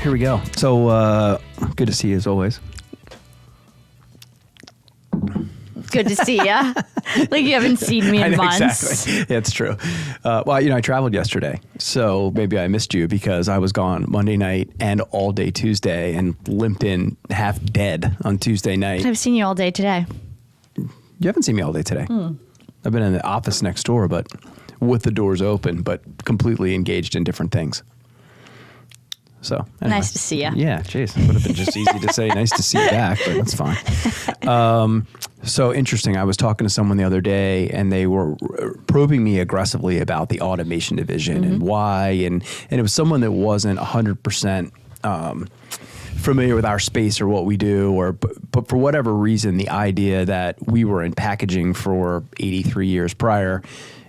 here we go. So good to see you as always. Good to see ya. Like you haven't seen me in months. Exactly. Yeah, it's true. Well, I traveled yesterday, so maybe I missed you because I was gone Monday night and all day Tuesday and limped in half dead on Tuesday night. I've seen you all day today. You haven't seen me all day today. I've been in the office next door, but with the doors open, but completely engaged in different things. So anyway. Nice to see you. Yeah, jeez. It would have been just easy to say nice to see you back, but that's fine. So interesting. I was talking to someone the other day and they were probing me aggressively about the automation division and why. And it was someone that wasn't 100% familiar with our space or what we do, but for whatever reason, the idea that we were in packaging for 83 years prior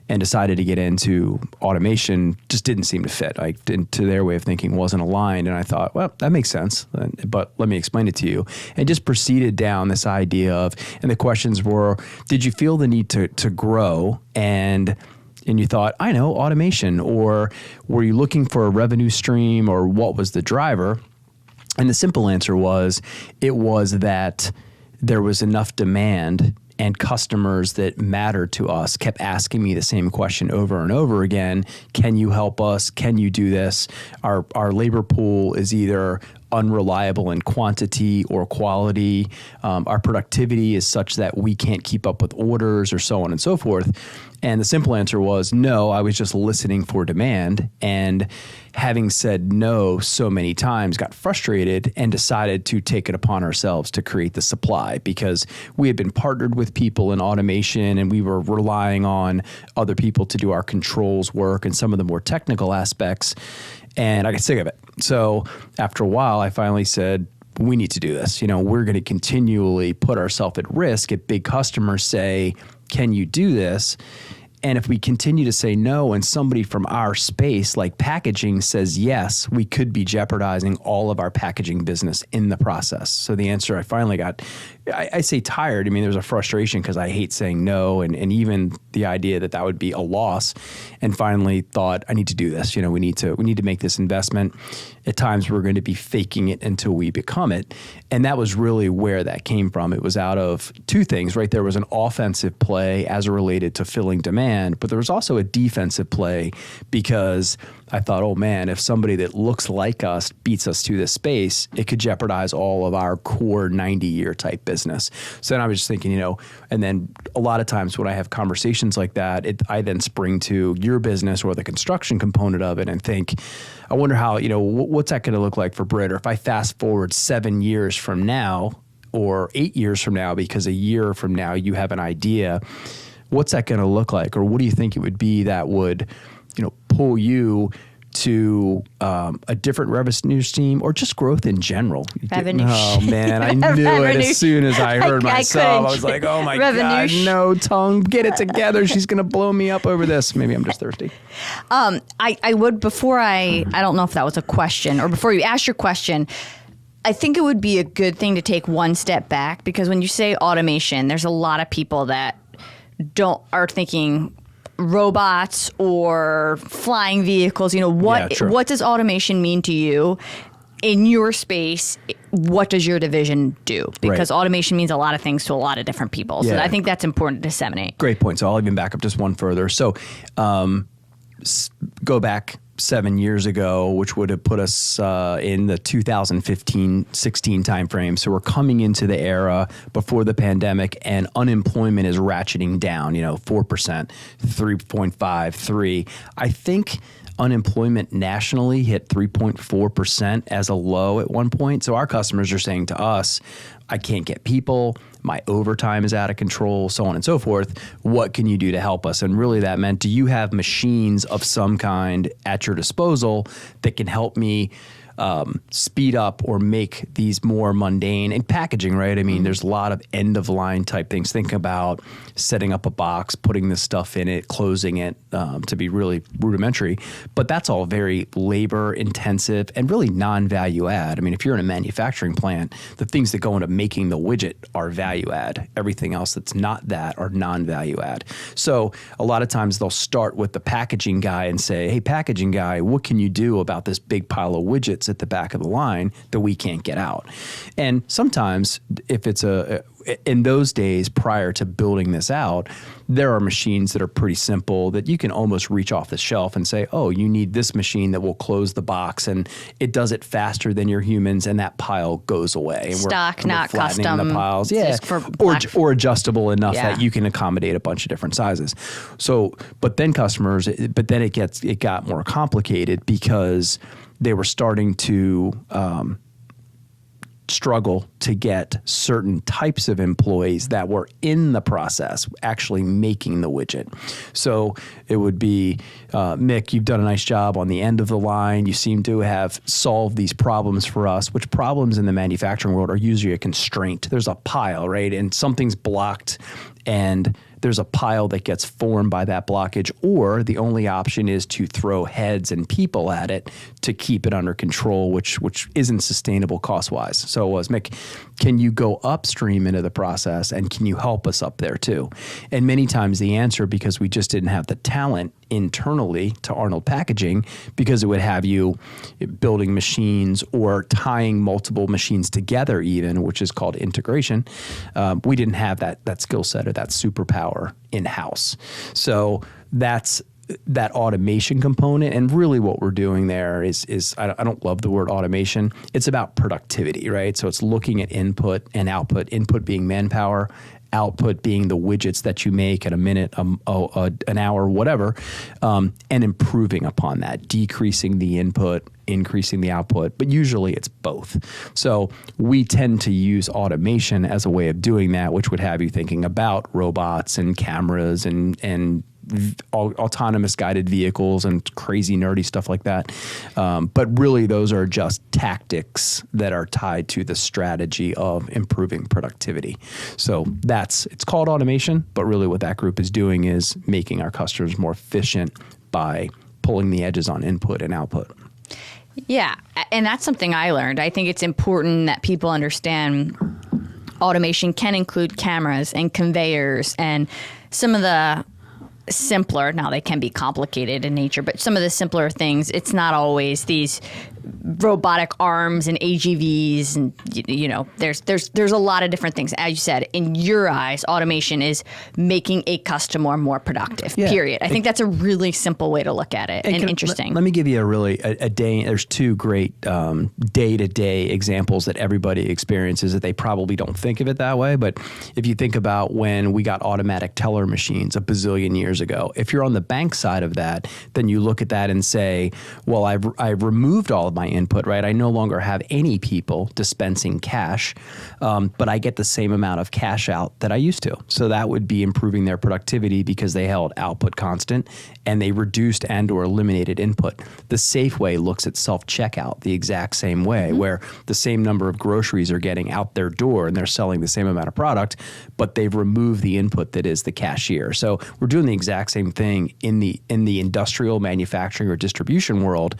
and decided to get into automation just didn't seem to fit. To their way of thinking wasn't aligned. And I thought, well, that makes sense, but let me explain it to you. And just proceeded down this idea of, and the questions were, did you feel the need to grow? And you thought, I know, automation, or were you looking for a revenue stream, or what was the driver? And the simple answer was, it was that there was enough demand and customers that mattered to us kept asking me the same question over and over again. Can you help us? Can you do this? Our labor pool is either unreliable in quantity or quality. Our productivity is such that we can't keep up with orders, or so on and so forth. And the simple answer was no, I was just listening for demand. And having said no so many times, got frustrated and decided to take it upon ourselves to create the supply, because we had been partnered with people in automation and we were relying on other people to do our controls work and some of the more technical aspects. And I got sick of it. So after a while, I finally said, we need to do this. We're going to continually put ourselves at risk if big customers say, can you do this? And if we continue to say no and somebody from our space like packaging says yes, we could be jeopardizing all of our packaging business in the process. So the answer I finally got, I say tired. I mean, there's a frustration because I hate saying no, and even the idea that would be a loss. And finally thought, I need to do this. We need to make this investment. At times we're going to be faking it until we become it. And that was really where that came from. It was out of two things, right? There was an offensive play as it related to filling demand, but there was also a defensive play because I thought, oh man, if somebody that looks like us beats us to this space, it could jeopardize all of our core 90-year type business. So then I was just thinking, and then a lot of times when I have conversations like that, I then spring to your business or the construction component of it and think, I wonder how, what's that going to look like for Britt? Or if I fast forward 7 years from now or 8 years from now, because a year from now you have an idea, what's that going to look like? Or what do you think it would be that would, pull you to a different revenue stream or just growth in general? Revenue. Oh man, I knew it as soon as I heard myself. I was like, oh my God, no, tongue, get it together. She's going to blow me up over this. Maybe I'm just thirsty. I would, before I don't know if that was a question, or before you ask your question, I think it would be a good thing to take one step back, because when you say automation, there's a lot of people that are thinking robots or flying vehicles. What does automation mean to you in your space? What does your division do? Because automation means a lot of things to a lot of different people. So I think that's important to disseminate. Great point. So I'll even back up just one further. So go back 7 years ago, which would have put us in the 2015-16 timeframe. So we're coming into the era before the pandemic, and unemployment is ratcheting down, 4%, 3.5, 3%. I think unemployment nationally hit 3.4% as a low at one point. So our customers are saying to us, I can't get people, my overtime is out of control, so on and so forth. What can you do to help us? And really that meant, do you have machines of some kind at your disposal that can help me speed up or make these more mundane and packaging, right? I mean, there's a lot of end of line type things. Think about setting up a box, putting this stuff in it, closing it, to be really rudimentary. But that's all very labor intensive and really non-value add. I mean, if you're in a manufacturing plant, the things that go into making the widget are value add. Everything else that's not that are non-value add. So a lot of times they'll start with the packaging guy and say, hey, packaging guy, what can you do about this big pile of widgets at the back of the line that we can't get out. And sometimes if it's in those days prior to building this out, there are machines that are pretty simple that you can almost reach off the shelf and say, oh, you need this machine that will close the box, and it does it faster than your humans, and that pile goes away. And Stock, not custom. the piles. Yeah, or adjustable enough that you can accommodate a bunch of different sizes. So, but then it got more complicated because they were starting to struggle to get certain types of employees that were in the process actually making the widget. So it would be, Mick, you've done a nice job on the end of the line. You seem to have solved these problems for us, which problems in the manufacturing world are usually a constraint. There's a pile, right? And something's blocked, and there's a pile that gets formed by that blockage, or the only option is to throw heads and people at it to keep it under control, which isn't sustainable cost-wise. So it was, Mick, can you go upstream into the process, and can you help us up there too? And many times the answer, because we just didn't have the talent internally to Arnold Packaging, because it would have you building machines or tying multiple machines together even, which is called integration. We didn't have that skill set or that superpower in-house. So that's that automation component. And really what we're doing there is I don't love the word automation. It's about productivity, right? So it's looking at input and output, input being manpower, output being the widgets that you make in a minute, an hour, whatever, and improving upon that, decreasing the input, increasing the output, but usually it's both. So we tend to use automation as a way of doing that, which would have you thinking about robots and cameras and autonomous guided vehicles and crazy nerdy stuff like that. But really those are just tactics that are tied to the strategy of improving productivity. So it's called automation, but really what that group is doing is making our customers more efficient by pulling the edges on input and output. Yeah, and that's something I learned. I think it's important that people understand automation can include cameras and conveyors and some of the simpler, now they can be complicated in nature, but some of the simpler things, it's not always these robotic arms and AGVs, and there's a lot of different things. As you said, in your eyes, automation is making a customer more productive, period. I think that's a really simple way to look at it and interesting. Let me give you a day. There's two great day-to-day examples that everybody experiences that they probably don't think of it that way. But if you think about when we got automatic teller machines a bazillion years ago, if you're on the bank side of that, then you look at that and say, well, I've removed all of my input, right? I no longer have any people dispensing cash, but I get the same amount of cash out that I used to. So that would be improving their productivity because they held output constant and they reduced and or eliminated input. The Safeway looks at self-checkout the exact same way, where the same number of groceries are getting out their door and they're selling the same amount of product, but they've removed the input that is the cashier. So we're doing the exact same thing in the industrial manufacturing or distribution world.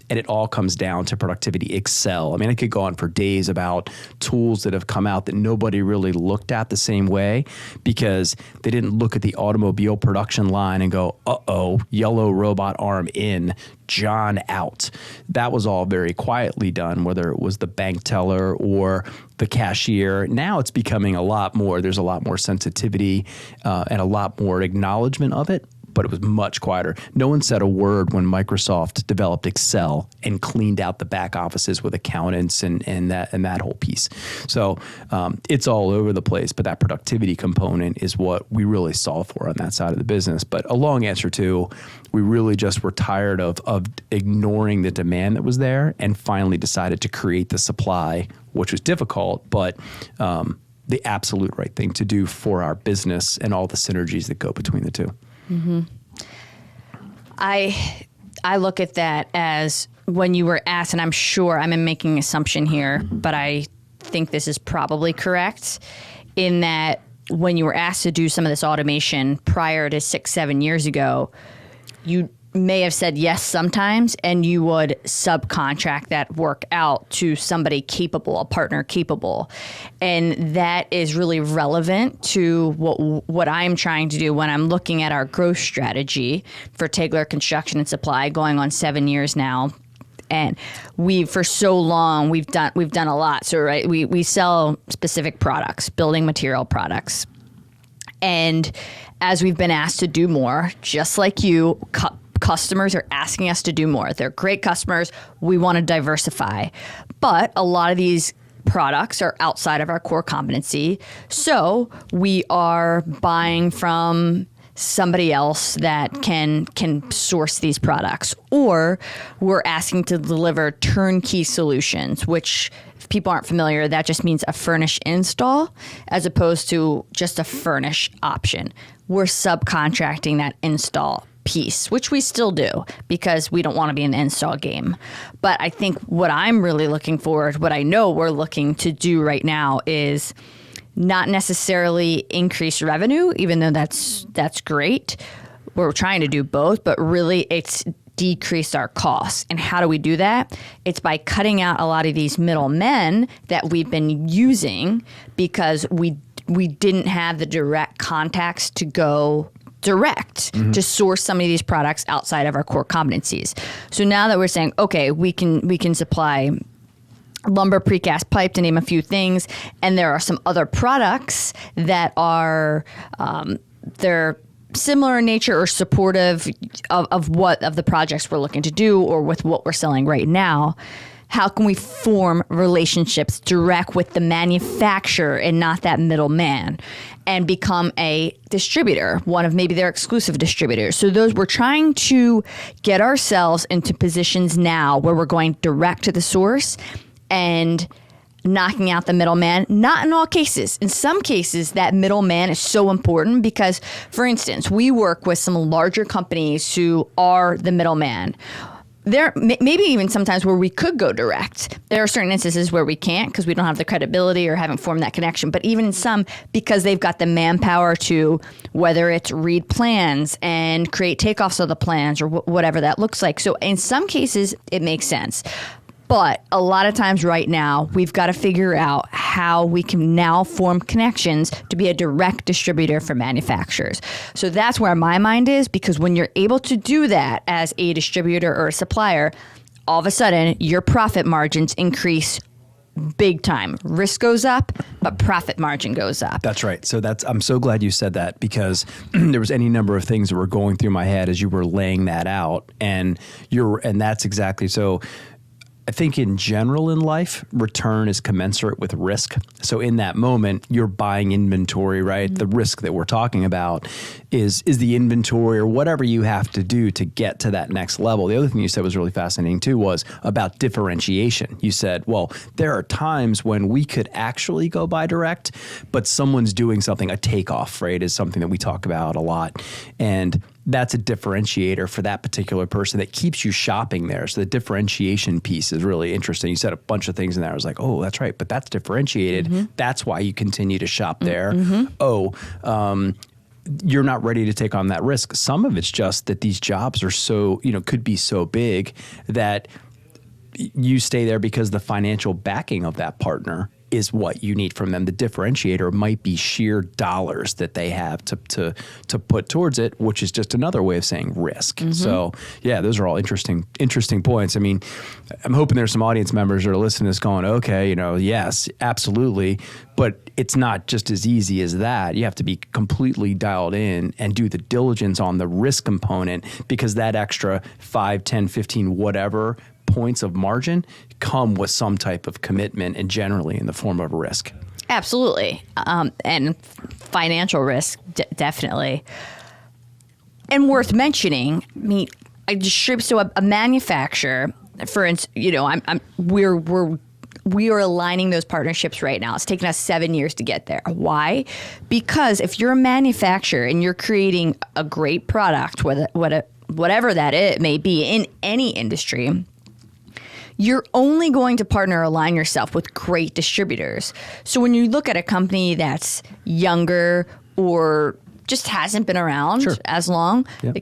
And it all comes down to productivity. Excel. I mean, I could go on for days about tools that have come out that nobody really looked at the same way because they didn't look at the automobile production line and go, uh-oh, yellow robot arm in, John out. That was all very quietly done, whether it was the bank teller or the cashier. Now it's becoming a lot more. There's a lot more sensitivity and a lot more acknowledgement of it. But it was much quieter. No one said a word when Microsoft developed Excel and cleaned out the back offices with accountants and that whole piece. So it's all over the place, but that productivity component is what we really solve for on that side of the business. But a long answer to, we really just were tired of ignoring the demand that was there and finally decided to create the supply, which was difficult, but the absolute right thing to do for our business and all the synergies that go between the two. Mm-hmm. I look at that as when you were asked, and I'm sure I'm making an assumption here, but I think this is probably correct, in that when you were asked to do some of this automation prior to 6-7 years ago, you may have said yes sometimes, and you would subcontract that work out to somebody capable, a partner capable. And that is really relevant to what I'm trying to do when I'm looking at our growth strategy for Tegeler Construction and Supply going on 7 years now. And for so long we've done a lot. So right, we sell specific products, building material products. And as we've been asked to do more, just like you, customers are asking us to do more. They're great customers. We want to diversify. But a lot of these products are outside of our core competency. So we are buying from somebody else that can source these products, or we're asking to deliver turnkey solutions, which if people aren't familiar, that just means a furnish install as opposed to just a furnish option. We're subcontracting that install piece, which we still do because we don't want to be in the install game. But I think what I'm really looking forward, what I know we're looking to do right now is not necessarily increase revenue, even though that's great. We're trying to do both, but really it's decrease our costs. And how do we do that? It's by cutting out a lot of these middlemen that we've been using because we didn't have the direct contacts to go direct to source some of these products outside of our core competencies. So now that we're saying, okay, we can supply lumber, precast pipe, to name a few things, and there are some other products that are they're similar in nature or supportive of the projects we're looking to do or with what we're selling right now. How can we form relationships direct with the manufacturer and not that middleman, and become a distributor, one of maybe their exclusive distributors? So we're trying to get ourselves into positions now where we're going direct to the source and knocking out the middleman. Not in all cases. In some cases, that middleman is so important because, for instance, we work with some larger companies who are the middleman. There maybe even sometimes where we could go direct. There are certain instances where we can't because we don't have the credibility or haven't formed that connection. But even in some, because they've got the manpower to, whether it's read plans and create takeoffs of the plans or whatever that looks like. So in some cases, it makes sense. But a lot of times right now, we've got to figure out how we can now form connections to be a direct distributor for manufacturers. So that's where my mind is, because when you're able to do that as a distributor or a supplier, all of a sudden your profit margins increase big time. Risk goes up, but profit margin goes up. That's right. So I'm so glad you said that, because there was any number of things that were going through my head as you were laying that out. And that's exactly so. I think in general in life, return is commensurate with risk. So in that moment, you're buying inventory, right? Mm-hmm. The risk that we're talking about is the inventory or whatever you have to do to get to that next level. The other thing you said was really fascinating too, was about differentiation. You said, well, there are times when we could actually go buy direct, but someone's doing something, a takeoff, right, is something that we talk about a lot. And that's a differentiator for that particular person that keeps you shopping there. So the differentiation piece is really interesting. You said a bunch of things in there. I was like, oh, that's right. But that's differentiated. Mm-hmm. That's why you continue to shop there. Mm-hmm. You're not ready to take on that risk. Some of it's just that these jobs are so, could be so big that you stay there because the financial backing of that partner is what you need from them. The differentiator might be sheer dollars that they have to put towards it, which is just another way of saying risk. Mm-hmm. So yeah, those are all interesting points. I mean, I'm hoping there's some audience members that are listening to this going, okay, yes, absolutely. But it's not just as easy as that. You have to be completely dialed in and do the diligence on the risk component, because that extra 5, 10, 15, whatever points of margin come with some type of commitment, and generally in the form of risk. Absolutely. And financial risk, definitely. And worth mentioning, I mean, a manufacturer, for instance, we are aligning those partnerships right now. It's taken us 7 years to get there. Why? Because if you're a manufacturer and you're creating a great product, whatever that it may be in any industry, you're only going to partner or align yourself with great distributors. So when you look at a company that's younger or just hasn't been around as long, yep,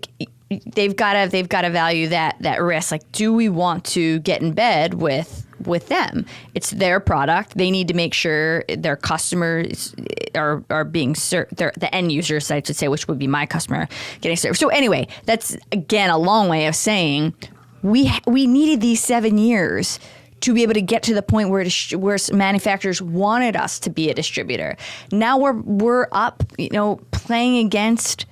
they've got to value that risk. Like, do we want to get in bed with them? It's their product. They need to make sure their customers are being served, the end users, I should say, which would be my customer, getting served. So anyway, that's again a long way of saying, we needed these 7 years to be able to get to the point where manufacturers wanted us to be a distributor. Now we're up, playing against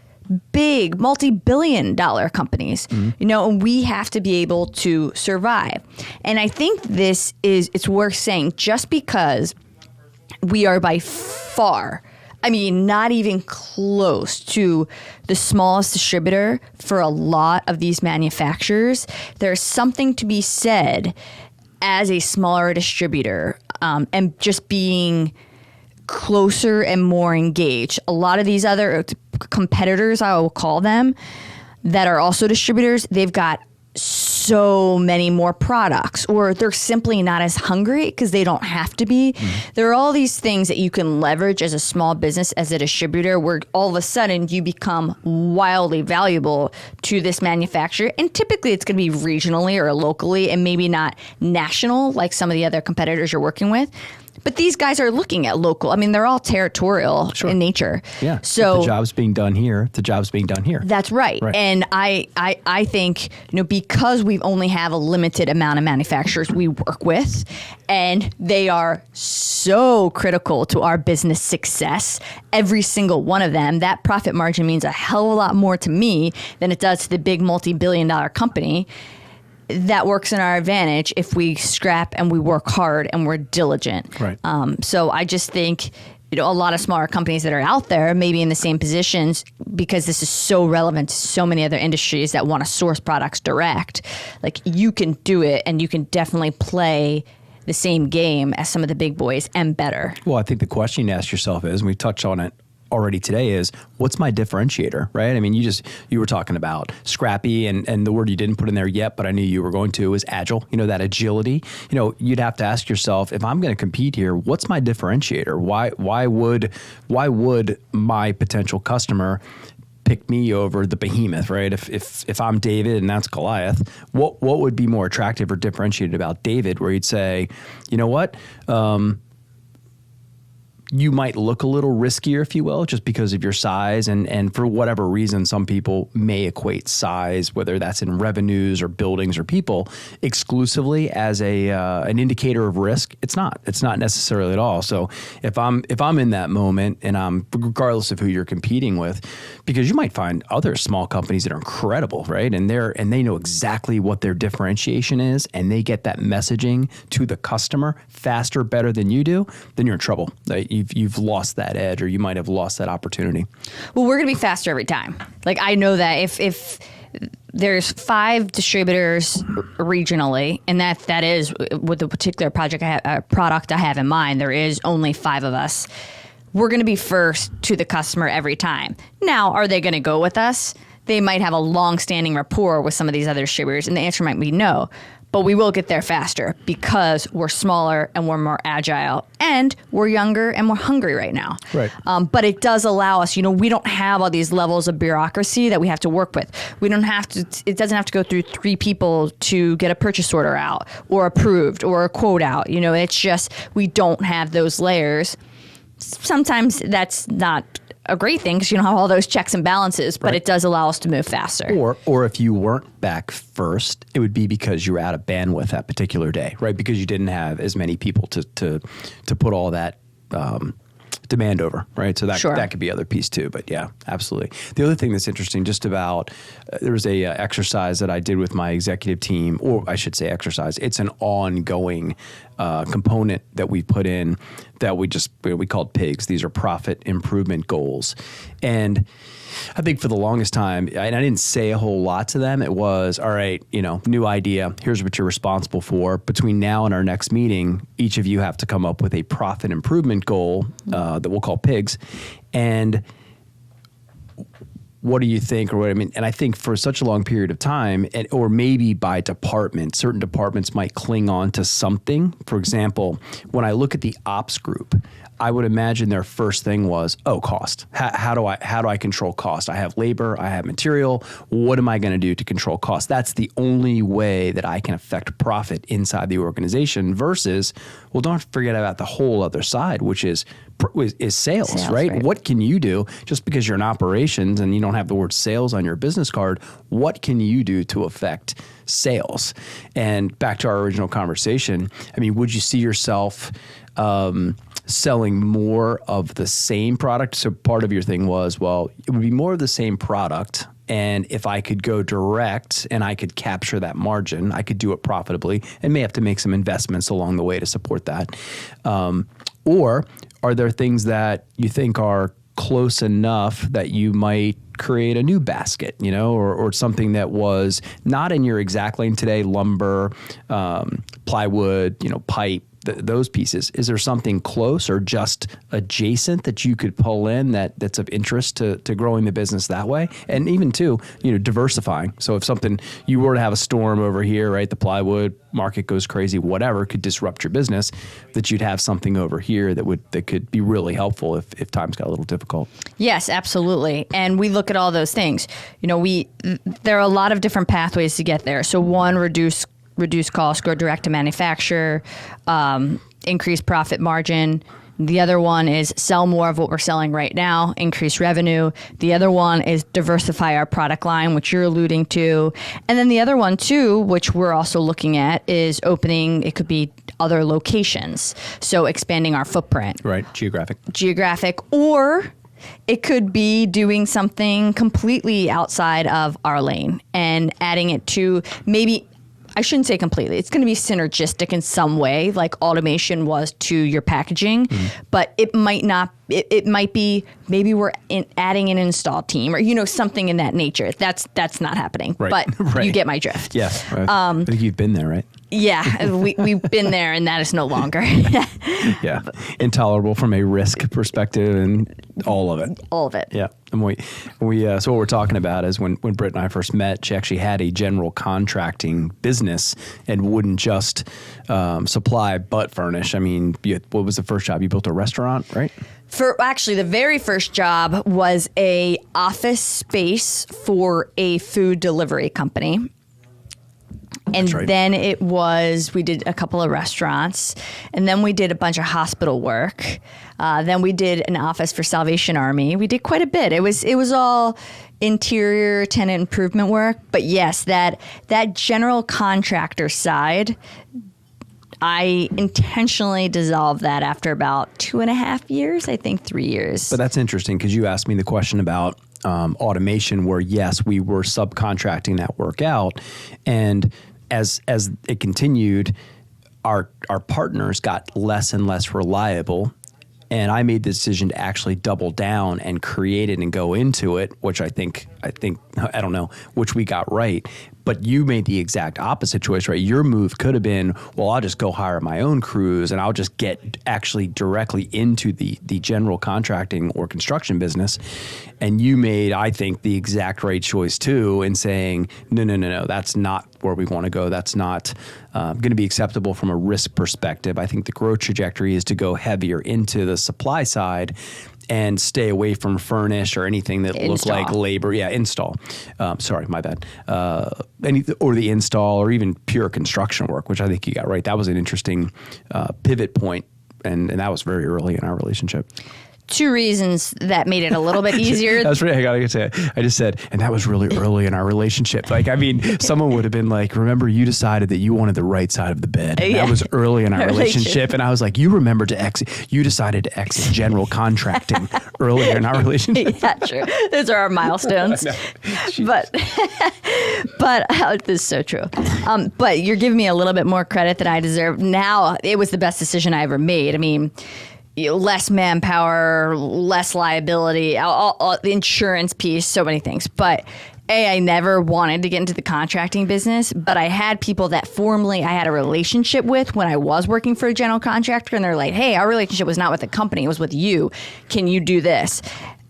big multi-billion-dollar companies, and we have to be able to survive. And I think it's worth saying, just because we are by far, not even close to the smallest distributor for a lot of these manufacturers, there's something to be said as a smaller distributor, and just being closer and more engaged. A lot of these other competitors, I will call them, that are also distributors, they've got so many more products, or they're simply not as hungry because they don't have to be. There are all these things that you can leverage as a small business, as a distributor, where all of a sudden you become wildly valuable to this manufacturer. And typically it's going to be regionally or locally, and maybe not national like some of the other competitors you're working with. But these guys are looking at local. They're all territorial in nature. Yeah. So if the job's being done here, the job's being done here. That's right. And I think, because we only have a limited amount of manufacturers we work with, and they are so critical to our business success, every single one of them, that profit margin means a hell of a lot more to me than it does to the big multi-billion-dollar company. That works in our advantage if we scrap and we work hard and we're diligent. Right. So I just think, a lot of smaller companies that are out there maybe in the same positions, because this is so relevant to so many other industries that want to source products direct. Like, you can do it, and you can definitely play the same game as some of the big boys and better. Well, I think the question you ask yourself is, and we touched on it already today, is what's my differentiator, right? You were talking about scrappy, and the word you didn't put in there yet, but I knew you were going to, is agile, that agility. You'd have to ask yourself, if I'm going to compete here, what's my differentiator? Why would my potential customer pick me over the behemoth, right? If I'm David and that's Goliath, what would be more attractive or differentiated about David, where you'd say, you know what? You might look a little riskier, if you will, just because of your size. And for whatever reason, some people may equate size, whether that's in revenues or buildings or people, exclusively as an indicator of risk. It's not necessarily at all. So if I'm in that moment, and I'm, regardless of who you're competing with, because you might find other small companies that are incredible, right? And they know exactly what their differentiation is, and they get that messaging to the customer faster, better than you do, then you're in trouble. You've lost that edge, or you might have lost that opportunity. Well, we're going to be faster every time. Like, I know that if there's 5 distributors regionally, and that is with the particular product I have in mind, there is only 5 of us. We're going to be first to the customer every time. Now, are they going to go with us? They might have a long-standing rapport with some of these other distributors, and the answer might be no. But we will get there faster because we're smaller and we're more agile, and we're younger and we're hungry right now. Right. But it does allow us, we don't have all these levels of bureaucracy that we have to work with. We don't have to, it doesn't have to go through 3 people to get a purchase order out or approved or a quote out. It's just, we don't have those layers. Sometimes that's not a great thing because you don't have all those checks and balances, but it does allow us to move faster. Or if you weren't back first, it would be because you were out of bandwidth that particular day, right? Because you didn't have as many people to put all that demand over, right? So that could be other piece too. But yeah, absolutely. The other thing that's interesting, just about there was a exercise that I did with my executive team, or I should say exercise. It's an ongoing component that we put in that we called PIGs. These are profit improvement goals. And I think for the longest time, and I didn't say a whole lot to them, it was, all right, new idea. Here's what you're responsible for. Between now and our next meeting, each of you have to come up with a profit improvement goal that we'll call PIGs. And what do you think, or what I mean? And I think for such a long period of time, or maybe by department, certain departments might cling on to something. For example, when I look at the ops group, I would imagine their first thing was, cost. How do I control cost? I have labor, I have material. What am I going to do to control cost? That's the only way that I can affect profit inside the organization versus, well, don't forget about the whole other side, which is is sales, right? What can you do just because you're in operations and you don't have the word sales on your business card? What can you do to affect sales? And back to our original conversation, I mean, would you see yourself selling more of the same product? So part of your thing was, well, it would be more of the same product. And if I could go direct and I could capture that margin, I could do it profitably and may have to make some investments along the way to support that. Or are there things that you think are close enough that you might create a new basket, or something that was not in your exact lane today, lumber, plywood, pipe, those pieces? Is there something close or just adjacent that you could pull in that's of interest to growing the business that way? And even too, diversifying. So if something, you were to have a storm over here, right? The plywood market goes crazy, whatever could disrupt your business, that you'd have something over here that could be really helpful if times got a little difficult. Yes, absolutely. And we look at all those things. There are a lot of different pathways to get there. So one, reduce costs, go direct to manufacturer, increase profit margin. The other one is sell more of what we're selling right now, increase revenue. The other one is diversify our product line, which you're alluding to. And then the other one too, which we're also looking at, is opening, it could be other locations. So expanding our footprint. Right, geographic. Or it could be doing something completely outside of our lane and adding it to maybe, I shouldn't say completely. It's going to be synergistic in some way, like automation was to your packaging, but it might not. It might be maybe we're adding an install team or something in that nature. That's not happening. Right. But right. You get my drift. Yeah. I think you've been there, right? Yeah, we've been there, and that is no longer. Yeah, intolerable from a risk perspective, and all of it. All of it. Yeah, and so what we're talking about is when Britt and I first met, she actually had a general contracting business and wouldn't just supply but furnish. I mean, what was the first job? You built a restaurant, right? Actually, the very first job was a office space for a food delivery company. And right. Then we did a couple of restaurants, and then we did a bunch of hospital work. Then we did an office for Salvation Army. We did quite a bit. It was all interior tenant improvement work. But yes, that general contractor side, I intentionally dissolved that after about 2.5 years, I think 3 years. But that's interesting because you asked me the question about automation where, yes, we were subcontracting that work out. And as it continued, our partners got less and less reliable. And I made the decision to actually double down and create it and go into it, which I think, I don't know, which we got right. But you made the exact opposite choice, right? Your move could have been, well, I'll just go hire my own crews and I'll just get actually directly into the general contracting or construction business. And you made, I think, the exact right choice too in saying, no, that's not where we want to go. That's not going to be acceptable from a risk perspective. I think the growth trajectory is to go heavier into the supply side and stay away from furnish or anything that look like labor. Yeah, install. Sorry, my bad. Or the install or even pure construction work, which I think you got right. That was an interesting pivot point, and that was very early in our relationship. Two reasons that made it a little bit easier. That's right. I gotta say, I just said, and that was really early in our relationship. Like, I mean, someone would have been like, remember you decided that you wanted the right side of the bed. And that was early in our relationship. And I was like, you decided to exit general contracting earlier in our relationship. Yeah, true. Those are our milestones. But this is so true. But you're giving me a little bit more credit than I deserve. Now, it was the best decision I ever made. I mean, less manpower, less liability, all the insurance piece, so many things. But I never wanted to get into the contracting business, but I had people that formally I had a relationship with when I was working for a general contractor, and they're like, hey, our relationship was not with the company, it was with you. Can you do this?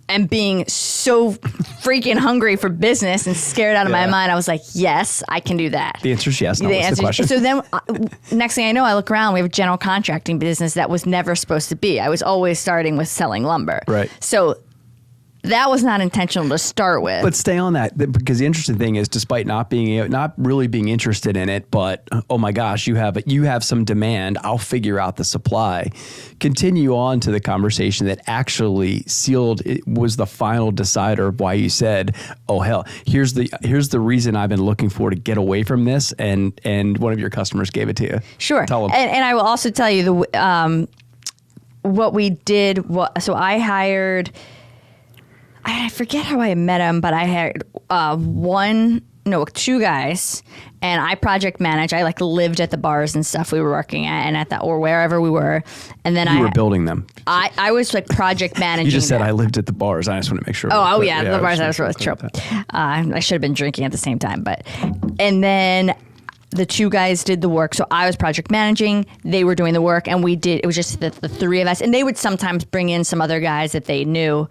And being so freaking hungry for business and scared out of my mind, I was like, yes, I can do that. The answer is yes. No, what's the question? So then next thing I know, I look around, we have a general contracting business that was never supposed to be. I was always starting with selling lumber. Right. So That was not intentional to start with. But stay on that, because the interesting thing is, despite not really being interested in it, but oh my gosh, you have some demand. I'll figure out the supply. Continue on to the conversation that actually was the final decider of why you said, "Oh hell, here's the reason I've been looking for to get away from this," and one of your customers gave it to you. Sure. Tell them. And I will also tell you what we did. So I hired. I forget how I met him, but I had two guys, and I project managed. I lived at the bars and stuff we were working at, and or wherever we were. And then you were building them. I was project managing. You just said them. I lived at the bars. I just want to make sure. The bars. I was really true. I should have been drinking at the same time, and then the two guys did the work. So I was project managing. They were doing the work, and it was just the three of us. And they would sometimes bring in some other guys that they knew,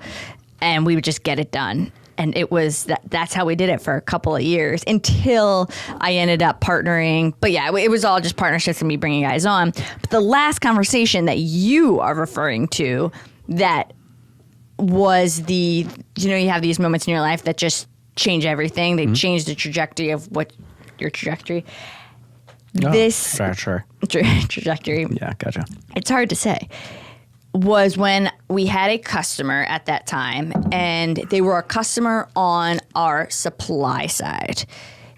and we would just get it done. And it was that's how we did it for a couple of years until I ended up partnering. But yeah, it was all just partnerships and me bringing guys on. But the last conversation that you are referring to, that was you have these moments in your life that just change everything. They change the trajectory of your trajectory. Trajectory. Yeah, gotcha. It's hard to say. Was when we had a customer at that time, and they were a customer on our supply side.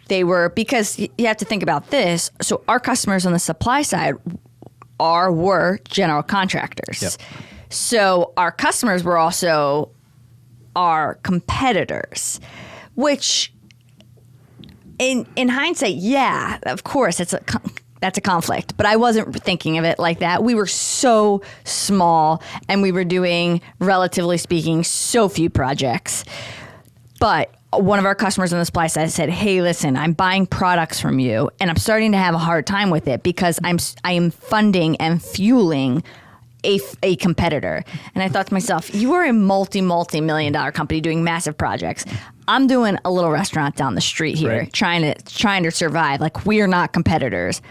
Because you have to think about this. So our customers on the supply side were general contractors. Yep. So our customers were also our competitors, which in hindsight, yeah, of course, that's a conflict, but I wasn't thinking of it like that. We were so small, and we were doing, relatively speaking, so few projects. But one of our customers on the supply side said, "Hey, listen, I'm buying products from you, and I'm starting to have a hard time with it because I am funding and fueling a competitor." And I thought to myself, you are a multi-million dollar company doing massive projects. I'm doing a little restaurant down the street here, right, trying to survive. We are not competitors.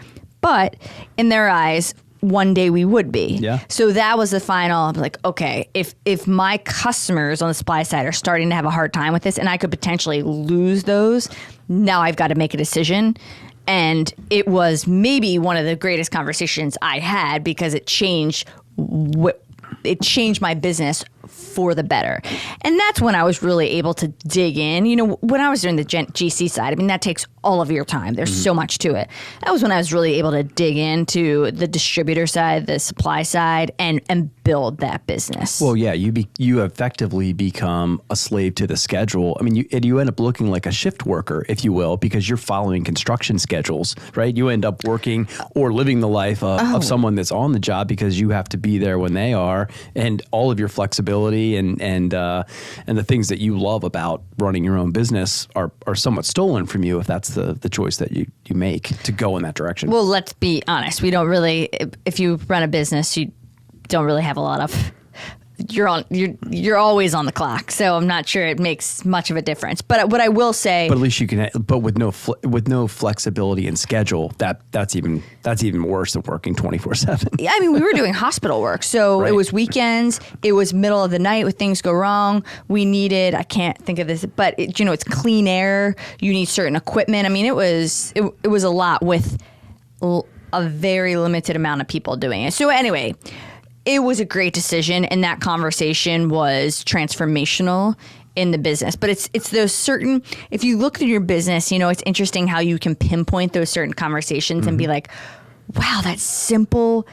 But in their eyes, one day we would be. Yeah. So that was the final. Okay, if my customers on the supply side are starting to have a hard time with this, and I could potentially lose those, now I've got to make a decision. And it was maybe one of the greatest conversations I had, because it changed my business for the better. And that's when I was really able to dig in. When I was doing the GC side, that takes all of your time. There's so much to it. That was when I was really able to dig into the distributor side, the supply side, and build that business. Well, yeah, you effectively become a slave to the schedule. You end up looking like a shift worker, if you will, because you're following construction schedules, right? You end up working or living the life of someone that's on the job, because you have to be there when they are, and all of your flexibility and the things that you love about running your own business are somewhat stolen from you if that's the choice that you make to go in that direction. Well, let's be honest. We don't really, if you run a business, you don't really have a lot of, you're always on the clock. So I'm not sure it makes much of a difference. But what I will say, but at least you can. But with no flexibility in schedule, that's even worse than working 24/7. We were doing hospital work, so right. It was weekends. It was middle of the night when things go wrong. We needed, I can't think of this, but it's clean air. You need certain equipment. It was a lot with a very limited amount of people doing it. So anyway, it was a great decision, and that conversation was transformational in the business. But it's those certain, if you look through your business, it's interesting how you can pinpoint those certain conversations and be like, wow, that simple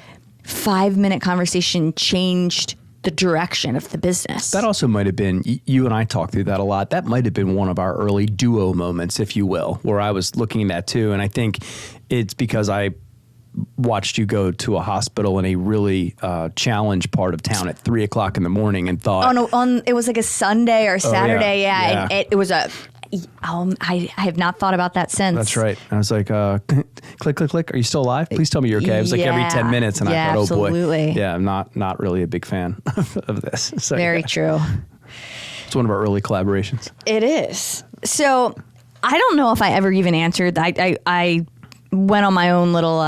5-minute conversation changed the direction of the business. That also might have been, you and I talked through that a lot. That might have been one of our early duo moments, if you will, where I was looking at that too. And I think it's because I watched you go to a hospital in a really challenged part of town at 3:00 in the morning and thought, it was like a Sunday or Saturday. Yeah. And it was I have not thought about that since. That's right. I was like, click, click, click. Are you still alive? Please tell me you're okay. It was like every 10 minutes. And I thought, absolutely. Oh boy. Yeah, I'm not really a big fan of this. So, very true. It's one of our early collaborations. It is. So I don't know if I ever even answered. I went on my own little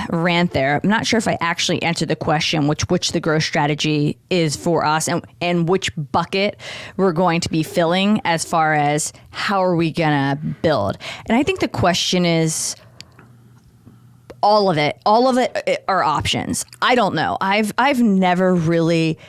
rant there. I'm not sure if I actually answered the question, which the growth strategy is for us and which bucket we're going to be filling as far as how are we going to build. And I think the question is all of it are options. I don't know. I've never really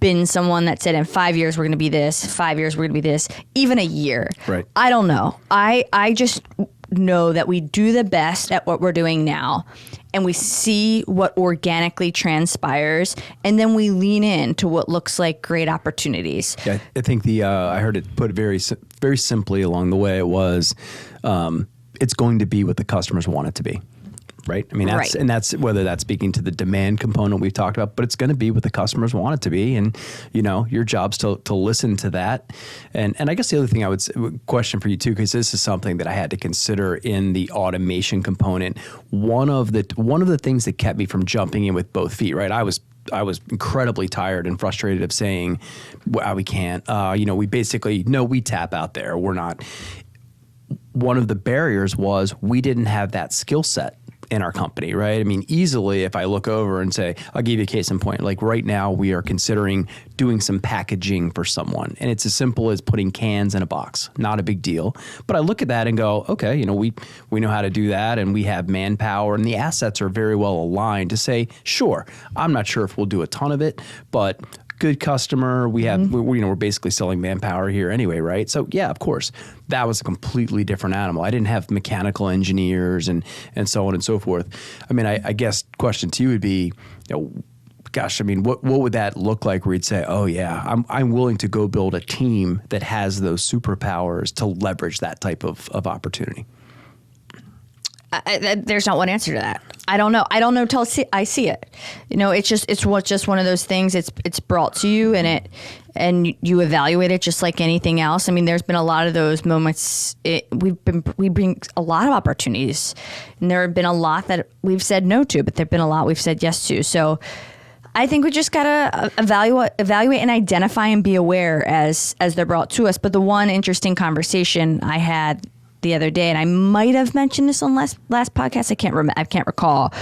been someone that said in 5 years we're going to be this, 5 years we're going to be this, even a year. Right. I don't know. I just know that we do the best at what we're doing now, and we see what organically transpires, and then we lean into what looks like great opportunities. Yeah, I think I heard it put very simply along the way. It was, it's going to be what the customers want it to be. Right. I mean, that's whether that's speaking to the demand component we've talked about, but it's going to be what the customers want it to be. And, your job's to listen to that. And I guess the other thing I would question for you too, because this is something that I had to consider in the automation component. One of the things that kept me from jumping in with both feet, right? I was incredibly tired and frustrated of saying, well, we can't, we tap out there. We're not. One of the barriers was we didn't have that skill set in our company, right? I mean, easily if I look over and say, I'll give you a case in point, like right now we are considering doing some packaging for someone. And it's as simple as putting cans in a box, not a big deal. But I look at that and go, okay, we know how to do that and we have manpower and the assets are very well aligned to say, sure, I'm not sure if we'll do a ton of it, but good customer. We have, we're basically selling manpower here anyway, right? So yeah, of course, that was a completely different animal. I didn't have mechanical engineers and so on and so forth. I mean, I guess question to you would be, gosh, I mean, what would that look like where you'd say, oh yeah, I'm willing to go build a team that has those superpowers to leverage that type of opportunity? There's not one answer to that. I don't know. I don't know till I see it. It's just one of those things. It's brought to you and you evaluate it just like anything else. I mean, there's been a lot of those moments. We bring a lot of opportunities, and there have been a lot that we've said no to, but there've been a lot we've said yes to. So I think we just gotta evaluate and identify and be aware as they're brought to us. But the one interesting conversation I had the other day, and I might have mentioned this on last podcast, I can't recall,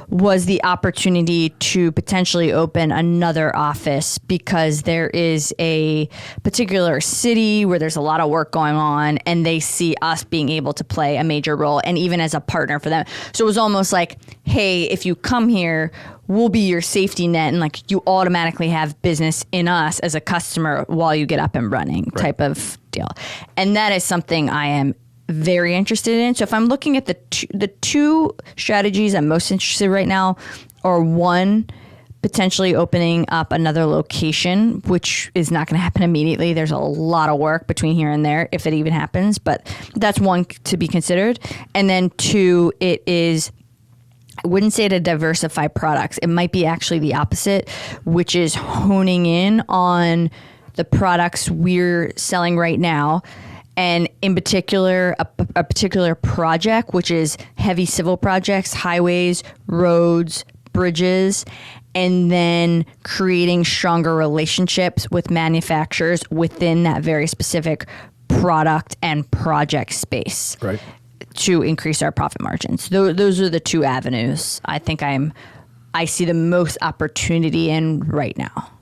was the opportunity to potentially open another office because there is a particular city where there's a lot of work going on and they see us being able to play a major role and even as a partner for them. So it was almost like, hey, if you come here, we'll be your safety net, and like you automatically have business in us as a customer while you get up and running, right, type of deal. And that is something I am very interested in. So if I'm looking at the two strategies I'm most interested in right now are, one, potentially opening up another location, which is not going to happen immediately. There's a lot of work between here and there if it even happens, but that's one to be considered. And then two, it is, I wouldn't say to diversify products. It might be actually the opposite, which is honing in on the products we're selling right now. And in particular, a particular project, which is heavy civil projects, highways, roads, bridges, and then creating stronger relationships with manufacturers within that very specific product and project space, right, to increase our profit margins. Those are the two avenues I think I see the most opportunity in right now.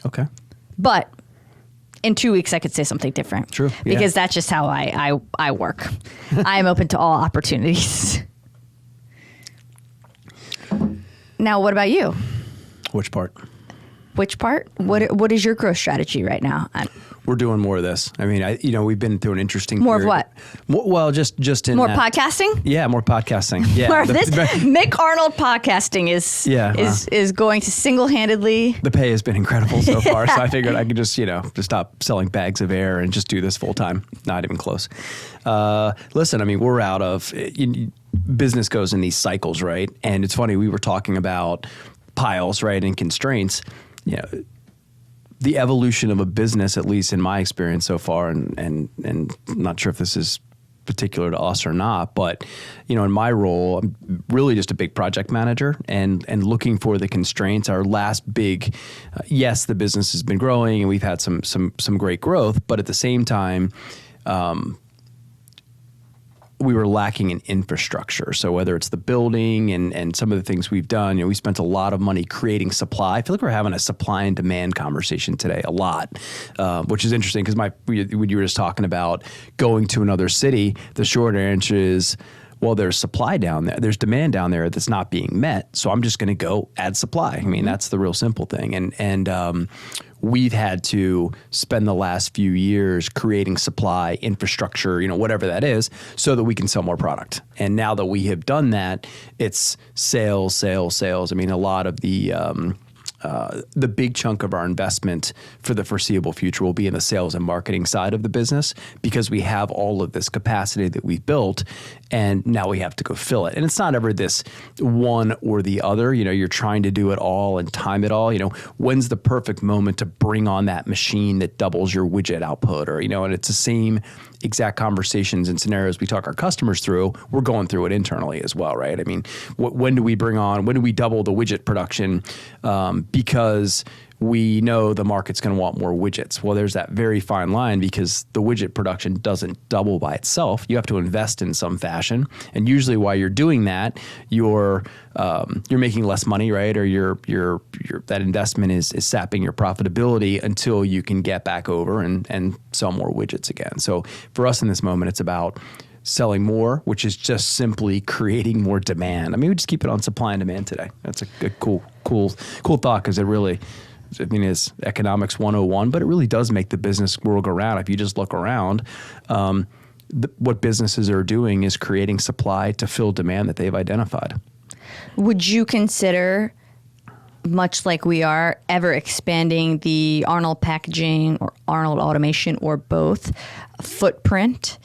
Okay. But in 2 weeks, I could say something different. True. Yeah. Because that's just how I work. I am open to all opportunities. Now, what about you? Which part? Which part? What is your growth strategy right now? We're doing more of this. I mean, we've been through an interesting more period. Of what? Well, just in more that, podcasting. Yeah, more podcasting. Yeah, more of this. Mick Arnold podcasting is going to single-handedly. The pay has been incredible so far, so I figured I could just stop selling bags of air and just do this full time. Not even close. Listen, I mean, we're out of business goes in these cycles, right? And it's funny, we were talking about piles, right, and constraints. The evolution of a business, at least in my experience so far, and I'm not sure if this is particular to us or not, but in my role, I'm really just a big project manager and looking for the constraints. Our last big, yes, the business has been growing and we've had some great growth, but at the same time, we were lacking in infrastructure. So whether it's the building and some of the things we've done, we spent a lot of money creating supply. I feel like we're having a supply and demand conversation today a lot, which is interesting because when you were just talking about going to another city, the short answer is, well, there's supply down there. There's demand down there that's not being met. So I'm just going to go add supply. I mean, that's the real simple thing. And we've had to spend the last few years creating supply, infrastructure, whatever that is, so that we can sell more product. And now that we have done that, it's sales, sales, sales. I mean, a lot of the big chunk of our investment for the foreseeable future will be in the sales and marketing side of the business because we have all of this capacity that we've built and now we have to go fill it. And it's not ever this one or the other. You're trying to do it all and time it all. When's the perfect moment to bring on that machine that doubles your widget output? Or, and it's the same exact conversations and scenarios we talk our customers through. We're going through it internally as well, right? I mean, when do we double the widget production? Because we know the market's going to want more widgets. Well, there's that very fine line because the widget production doesn't double by itself. You have to invest in some fashion, and usually while you're doing that, you're making less money, right? Or your that investment is sapping your profitability until you can get back over and sell more widgets again. So for us in this moment, it's about selling more, which is just simply creating more demand. I mean, we just keep it on supply and demand today. That's a cool thought because it really, is economics 101, but it really does make the business world go round. If you just look around, what businesses are doing is creating supply to fill demand that they've identified. Would you consider, much like we are, ever expanding the Arnold packaging or Arnold automation or both footprint?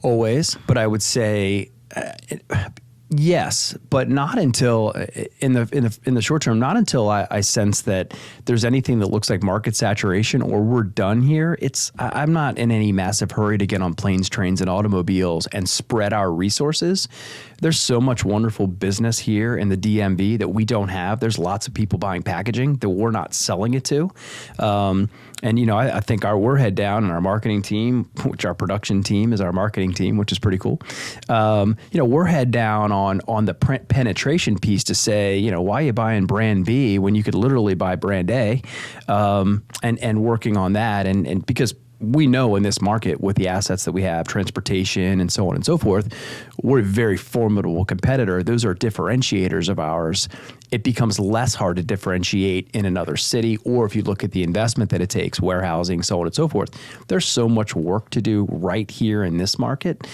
Always, but I would say yes, but not until in the short term. Not until I sense that there's anything that looks like market saturation or we're done here. I'm not in any massive hurry to get on planes, trains, and automobiles and spread our resources. There's so much wonderful business here in the DMV that we don't have. There's lots of people buying packaging that we're not selling it to. And, I think we're head down and our marketing team, which our production team is our marketing team, which is pretty cool. We're head down on the print penetration piece to say, why are you buying brand B when you could literally buy brand A, and working on that. And because we know in this market with the assets that we have, transportation and so on and so forth, we're a very formidable competitor. Those are differentiators of ours. It becomes less hard to differentiate in another city, or if you look at the investment that it takes, warehousing, so on and so forth. There's so much work to do right here in this market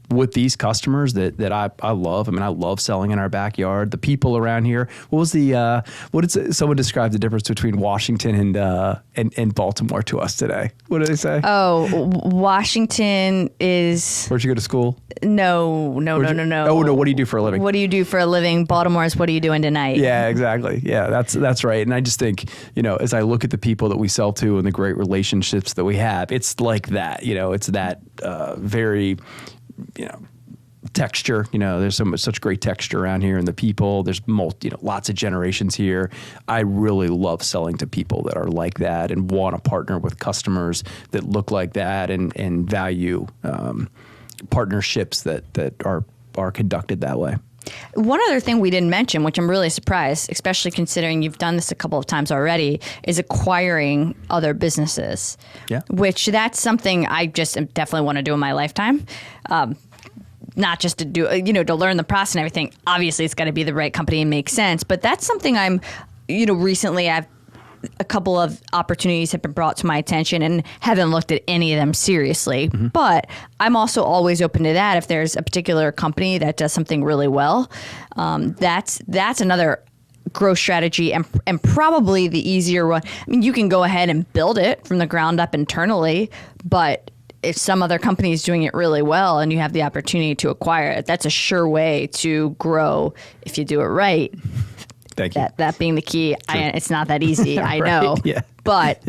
with these customers that I love. I mean, I love selling in our backyard. The people around here. What did someone describe the difference between Washington and Baltimore to us today? What did they say? Oh, Washington is. Where'd you go to school? No. Oh no! What do you do for a living? What do you do for a living? Baltimore is what are you doing tonight? Yeah, exactly. Yeah, that's right. And I just think, as I look at the people that we sell to and the great relationships that we have, it's like that. It's that very, texture. There's such great texture around here, and the people. There's lots of generations here. I really love selling to people that are like that and want to partner with customers that look like that and value partnerships that are conducted that way. One other thing we didn't mention, which I'm really surprised, especially considering you've done this a couple of times already, is acquiring other businesses. Yeah. Which that's something I just definitely want to do in my lifetime. Not just to do, to learn the process and everything. Obviously, it's got to be the right company and make sense. But that's something I'm, recently a couple of opportunities have been brought to my attention and haven't looked at any of them seriously. Mm-hmm. But I'm also always open to that. If there's a particular company that does something really well, that's another growth strategy and probably the easier one. I mean, you can go ahead and build it from the ground up internally, but if some other company is doing it really well and you have the opportunity to acquire it, that's a sure way to grow if you do it right. Thank you. That being the key. It's not that easy, I know. Yeah. But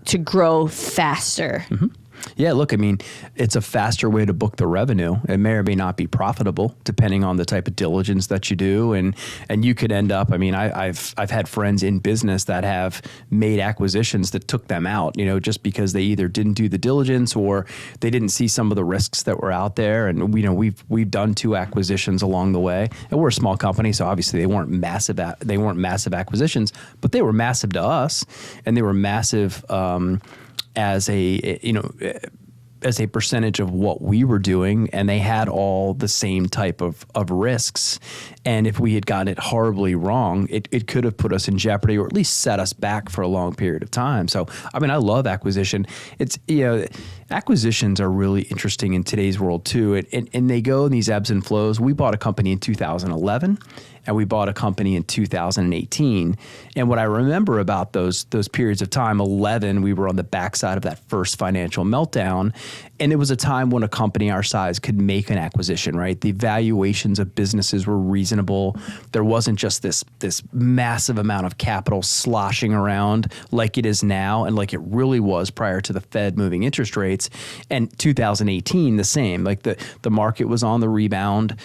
to grow faster. Mm-hmm. Yeah, look, I mean, it's a faster way to book the revenue. It may or may not be profitable depending on the type of diligence that you do. And you could end up, I mean, I've had friends in business that have made acquisitions that took them out, just because they either didn't do the diligence or they didn't see some of the risks that were out there. And we've done 2 acquisitions along the way. And we're a small company, so obviously they weren't massive acquisitions, but they were massive to us, and they were massive as a percentage of what we were doing, and they had all the same type of risks. And if we had gotten it horribly wrong, it could have put us in jeopardy, or at least set us back for a long period of time. So, I mean, I love acquisition. It's, acquisitions are really interesting in today's world too. And they go in these ebbs and flows. We bought a company in 2011. And we bought a company in 2018. And what I remember about those periods of time, 11, we were on the backside of that first financial meltdown. And it was a time when a company our size could make an acquisition, right? The valuations of businesses were reasonable. There wasn't just this massive amount of capital sloshing around like it is now, and like it really was prior to the Fed moving interest rates. And 2018, the same. Like the market was on the rebound.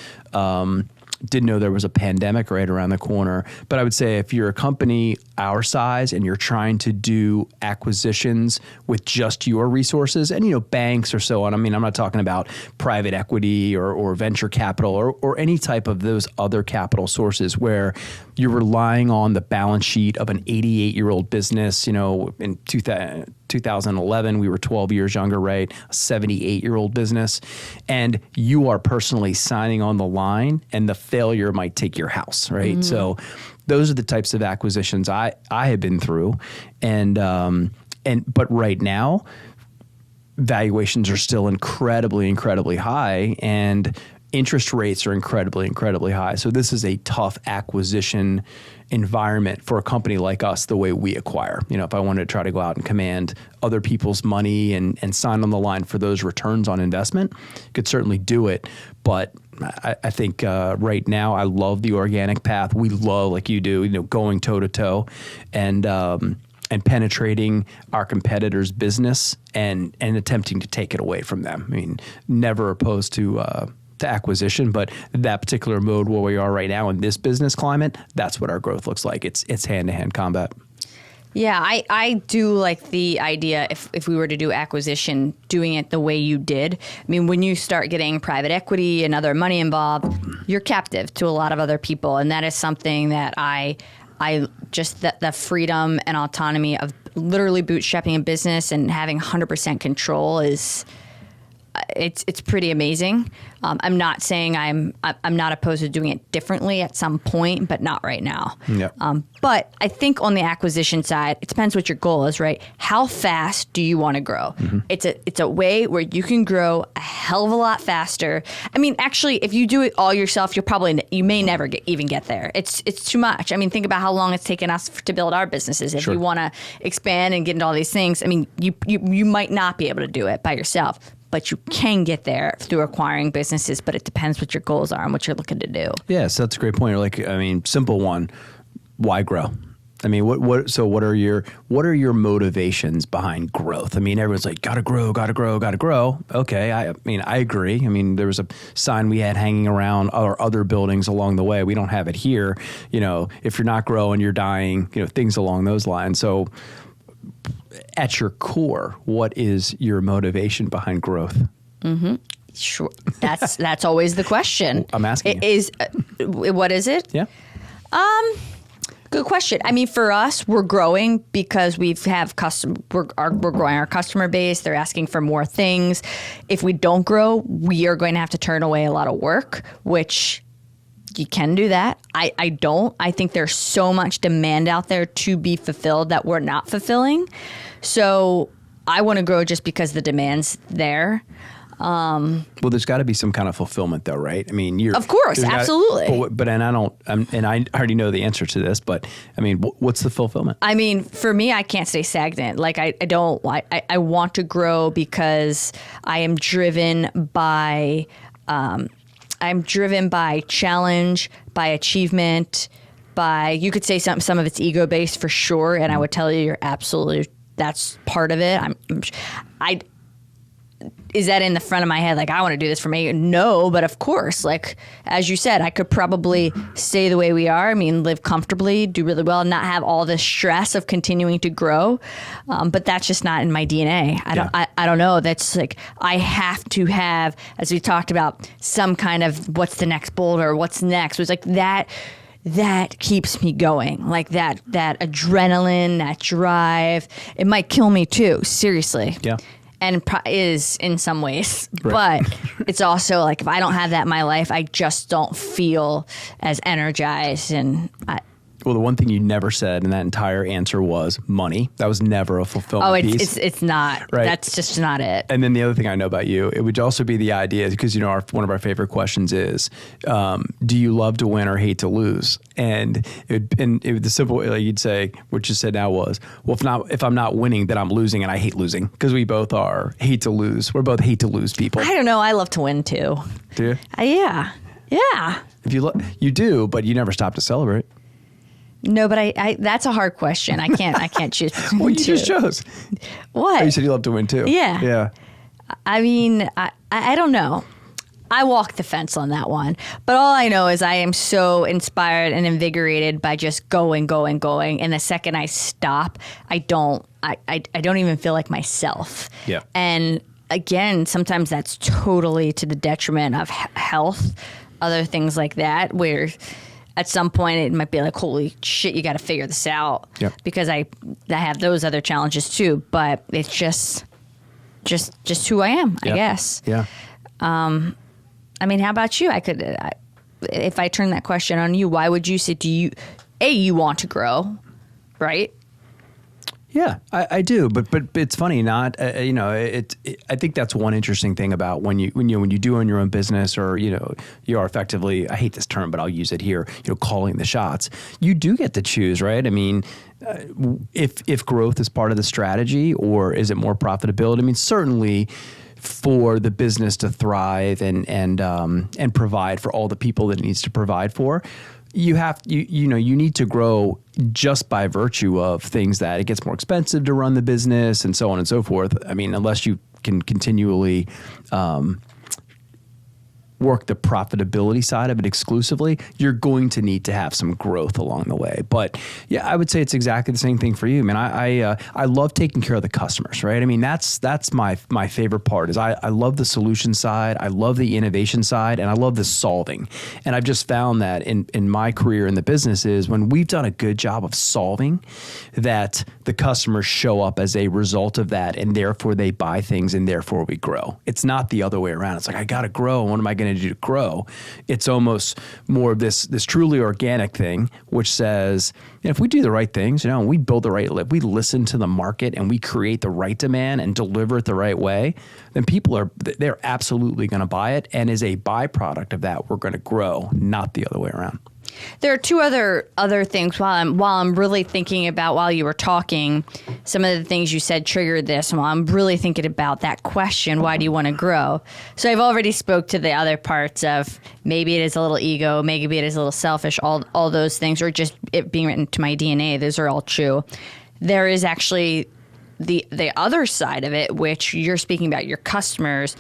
Didn't know there was a pandemic right around the corner. But I would say if you're a company our size and you're trying to do acquisitions with just your resources and, banks or so on. I mean, I'm not talking about private equity or venture capital or any type of those other capital sources where you're relying on the balance sheet of an 88-year-old business. In 2011, we were 12 years younger, right? A 78-year-old business. And you are personally signing on the line, and the failure might take your house, right? Mm-hmm. So those are the types of acquisitions I have been through. But right now, valuations are still incredibly, incredibly high, and interest rates are incredibly, incredibly high. So this is a tough acquisition environment for a company like us, the way we acquire. If I wanted to try to go out and command other people's money and sign on the line for those returns on investment, could certainly do it. But I think right now, I love the organic path. We love, like you do, going toe to toe and penetrating our competitors' business and attempting to take it away from them. I mean, never opposed to acquisition, but that particular mode where we are right now in this business climate, that's what our growth looks like. It's hand-to-hand combat. Yeah, I do like the idea if we were to do acquisition, doing it the way you did. I mean, when you start getting private equity and other money involved, you're captive to a lot of other people. And that is something that I just the freedom and autonomy of literally bootstrapping a business and having 100% control is... It's pretty amazing. I'm not saying I'm not opposed to doing it differently at some point, but not right now. Yeah. But I think on the acquisition side, it depends what your goal is, right? How fast do you want to grow? Mm-hmm. It's a way where you can grow a hell of a lot faster. I mean, actually, if you do it all yourself, you may never even get there. It's too much. I mean, think about how long it's taken us to build our businesses. If Sure. you want to expand and get into all these things, I mean, you might not be able to do it by yourself. But you can get there through acquiring businesses, but it depends what your goals are and what you're looking to do. Yes, that's a great point. Simple one, why grow? I mean, what are your motivations behind growth? I mean, everyone's like, gotta grow. Okay, I agree. I mean, there was a sign we had hanging around our other buildings along the way. We don't have it here. If you're not growing, you're dying. Things along those lines. So, at your core, what is your motivation behind growth? Mm-hmm. Sure. That's always the question. I'm asking what is it? Yeah. Good question. I mean, for us, we're growing because we're growing our customer base. They're asking for more things. If we don't grow, we are going to have to turn away a lot of work, which you can do that. I don't. I think there's so much demand out there to be fulfilled that we're not fulfilling. So I want to grow just because the demand's there. Well, there's got to be some kind of fulfillment, though, right? I mean, of course, absolutely. But I already know the answer to this. But I mean, what's the fulfillment? I mean, for me, I can't stay stagnant. Like I want to grow because I am driven by. I'm driven by challenge, by achievement, by, you could say some of it's ego based for sure. And I would tell you, you're absolutely, that's part of it. is that in the front of my head? Like, I want to do this for me? No, but of course, like, as you said, I could probably stay the way we are. I mean, live comfortably, do really well, not have all this stress of continuing to grow. But that's just not in my DNA. I don't know. That's like, I have to have, as we talked about, some kind of what's the next boulder, what's next. It was like that keeps me going. Like that adrenaline, that drive. It might kill me too, seriously. Yeah. And is in some ways, right. But it's also like, if I don't have that in my life, I just don't feel as energized. And well, the one thing you never said in that entire answer was money. That was never a fulfillment piece. It's not. Right. That's just not it. And then the other thing I know about you, it would also be the idea, because one of our favorite questions is, do you love to win or hate to lose? And the simple, like you'd say, what you said now was, well, if I'm not winning, then I'm losing, and I hate losing, because we both are hate to lose. We're both hate to lose people. I don't know. I love to win too. Do you? Yeah. If you do, but you never stop to celebrate. No, but I that's a hard question. I can't choose between well, you two. just chose. What? Oh, you said you love to win too. Yeah. Yeah. I mean, I don't know. I walk the fence on that one. But all I know is I am so inspired and invigorated by just going. And the second I stop, I don't even feel like myself. Yeah. And again, sometimes that's totally to the detriment of health, other things like that, where at some point it might be like, holy shit, you got to figure this out. Yep. Because I have those other challenges too, but it's just who I am, I guess. Yeah. I mean, how about you? If I turn that question on you, why would you say, you want to grow, right? Yeah, I do, but it's funny. Not I think that's one interesting thing about when you do own your own business, or you are effectively, I hate this term, but I'll use it here. Calling the shots. You do get to choose, right? I mean, if growth is part of the strategy, or is it more profitability? I mean, certainly, for the business to thrive and provide for all the people that it needs to provide for, you need to grow just by virtue of things that it gets more expensive to run the business and so on and so forth. I mean, unless you can continually work the profitability side of it exclusively, you're going to need to have some growth along the way. But yeah, I would say it's exactly the same thing for you. I mean, I love taking care of the customers, right? I mean, that's my favorite part is I love the solution side, I love the innovation side, and I love the solving. And I've just found that in my career in the business is when we've done a good job of solving, that the customers show up as a result of that, and therefore they buy things, and therefore we grow. It's not the other way around. It's like, I got to grow. What am I going to do to grow? It's almost more of this truly organic thing, which says, if we do the right things, we build the right, we listen to the market and we create the right demand and deliver it the right way, then they're absolutely going to buy it. And as a byproduct of that, we're going to grow, not the other way around. There are two other things while I'm really thinking about, while you were talking, some of the things you said triggered this, and while I'm really thinking about that question, why do you want to grow? So I've already spoke to the other parts of, maybe it is a little ego, maybe it is a little selfish, all those things, or just it being written to my DNA. Those are all true. There is actually the other side of it, which you're speaking about your customers.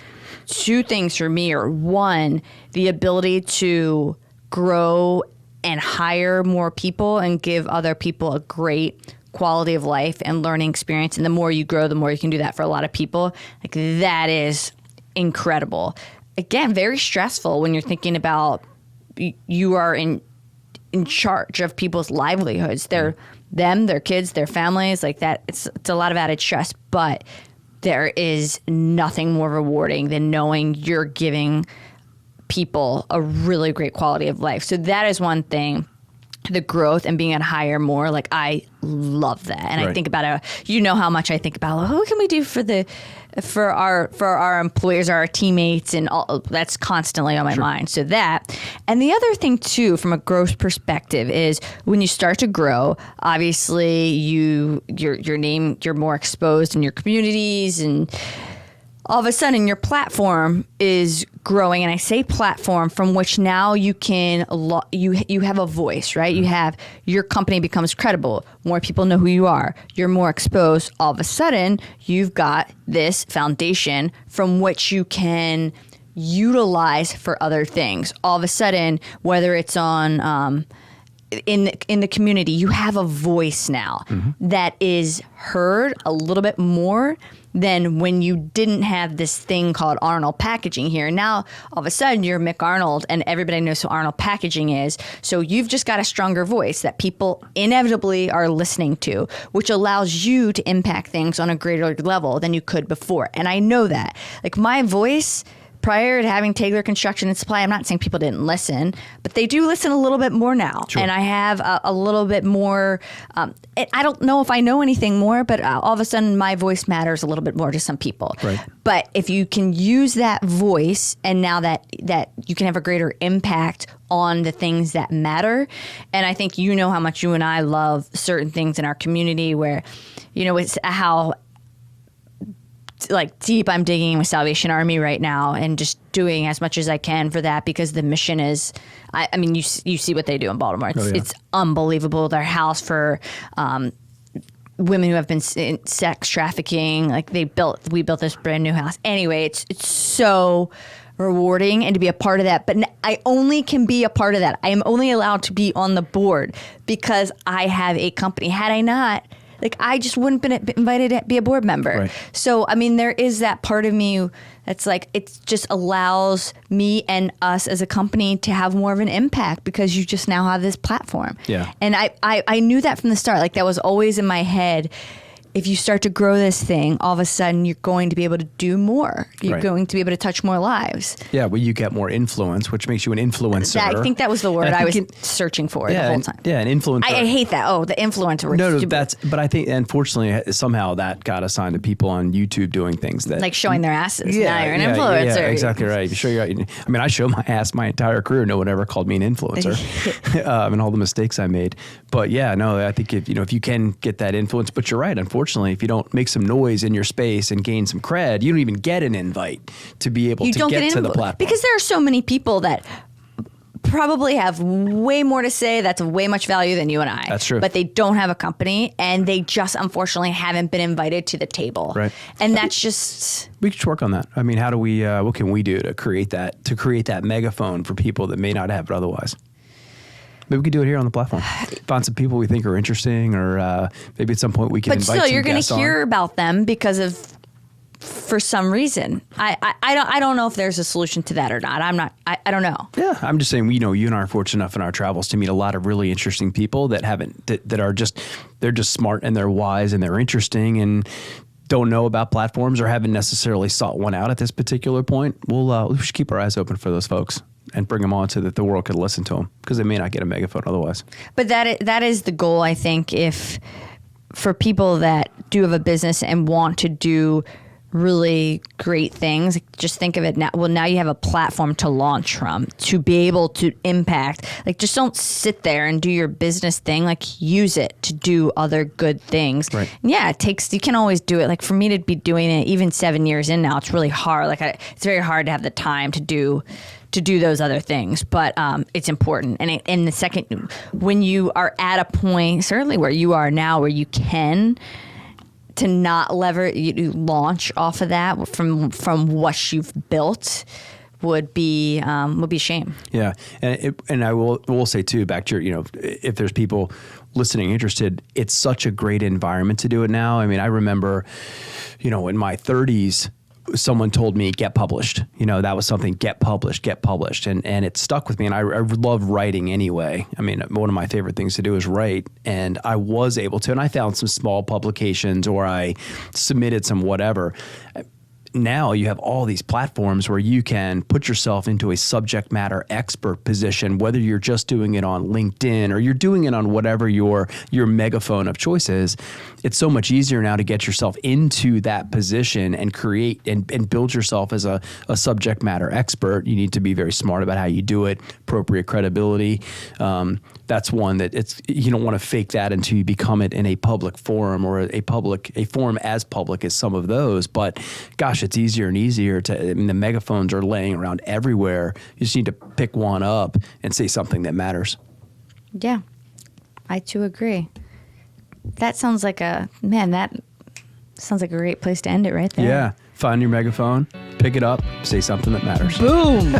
Two things for me are, one, the ability to grow and hire more people and give other people a great quality of life and learning experience. And the more you grow, the more you can do that for a lot of people. Like, that is incredible. Again, very stressful when you're thinking about you are in charge of people's livelihoods. Their kids, their families, like that. It's a lot of added stress, but there is nothing more rewarding than knowing you're giving people a really great quality of life. So that is one thing, the growth and being able to hire more. Like, I love that. And right. I think about it, how much I think about, what can we do for our employers, our teammates, and all that's constantly on my mind. So that, and the other thing too, from a growth perspective, is when you start to grow, obviously your name, you're more exposed in your communities, and all of a sudden your platform is growing, and I say platform from which now you can you have a voice, right? You have your company becomes credible. More people know who you are. You're more exposed. All of a sudden, you've got this foundation from which you can utilize for other things. All of a sudden, whether it's on in the community, you have a voice now that is heard a little bit more than when you didn't have this thing called Arnold Packaging here. Now, all of a sudden, you're Mick Arnold, and everybody knows who Arnold Packaging is. So you've just got a stronger voice that people inevitably are listening to, which allows you to impact things on a greater level than you could before. And I know that. Like, my voice prior to having Taylor Construction and Supply, I'm not saying people didn't listen, but they do listen a little bit more now. Sure. And I have a little bit more, I don't know if I know anything more, but all of a sudden my voice matters a little bit more to some people. Right. But if you can use that voice, and now that you can have a greater impact on the things that matter. And I think you know how much you and I love certain things in our community where, you know, it's how like deep I'm digging with Salvation Army right now, and just doing as much as I can for that, because the mission is, I mean, you see what they do in Baltimore. It's unbelievable. Their house for women who have been in sex trafficking, like we built this brand new house. Anyway, it's so rewarding, and to be a part of that. But I only can be a part of that. I am only allowed to be on the board because I have a company. Had I not, like, I just wouldn't been invited to be a board member. Right. So, I mean, there is that part of me that's like, it just allows me and us as a company to have more of an impact because you just now have this platform. Yeah. And I knew that from the start. Like, that was always in my head. If you start to grow this thing, all of a sudden you're going to be able to do more. You're going to be able to touch more lives. Yeah, well, you get more influence, which makes you an influencer. I think that was the word I was searching for the whole time. Yeah, an influencer. I hate that. Oh, the influencer. No, but I think, unfortunately, somehow that got assigned to people on YouTube doing things that, like showing their asses. Yeah, now you're an influencer. Yeah, exactly right. You show I mean, I show my ass my entire career. No one ever called me an influencer, and all the mistakes I made. But yeah, no, I think if you can get that influence, but you're right. Unfortunately, if you don't make some noise in your space and gain some cred, you don't even get an invite to be able to get to the platform. Because there are so many people that probably have way more to say that's of way much value than you and I. That's true. But they don't have a company, and they just unfortunately haven't been invited to the table. Right. And that's just... We should work on that. I mean, how do we, what can we do to create that megaphone for people that may not have it otherwise? Maybe we could do it here on the platform. Find some people we think are interesting, or maybe at some point we can invite some guests on. But still, you're going to hear about them for some reason. I don't know if there's a solution to that or not. I don't know. Yeah, I'm just saying, you and I are fortunate enough in our travels to meet a lot of really interesting people that they're just smart and they're wise and they're interesting and don't know about platforms or haven't necessarily sought one out at this particular point. We should keep our eyes open for those folks and bring them on so that the world could listen to them, because they may not get a megaphone otherwise. But that is the goal, I think, if for people that do have a business and want to do really great things, just think of it now. Well, now you have a platform to launch from, to be able to impact. Like, just don't sit there and do your business thing. Like, use it to do other good things. Right. And yeah, you can always do it. Like, for me to be doing it even 7 years in now, it's really hard. Like, it's very hard to have the time to do those other things, but it's important. And in the second, when you are at a point, certainly where you are now, where you can, to not you launch off of that from what you've built would be a shame. Yeah, and I will say too, back to your, if there's people listening interested, it's such a great environment to do it now. I mean, I remember, in my 30s. Someone told me, get published. That was something, get published. And it stuck with me. And I love writing anyway. I mean, one of my favorite things to do is write. And I was able to, and I found some small publications, or I submitted some whatever. Now you have all these platforms where you can put yourself into a subject matter expert position, whether you're just doing it on LinkedIn or you're doing it on whatever your megaphone of choice is. It's so much easier now to get yourself into that position and create and build yourself as a subject matter expert. You need to be very smart about how you do it, appropriate credibility. that's one that you don't want to fake that until you become it in a public forum or a forum as public as some of those. But gosh, it's easier and easier the megaphones are laying around everywhere. You just need to pick one up and say something that matters. Yeah, I too agree. That sounds like a great place to end it right there. Yeah. Find your megaphone, pick it up, say something that matters. Boom.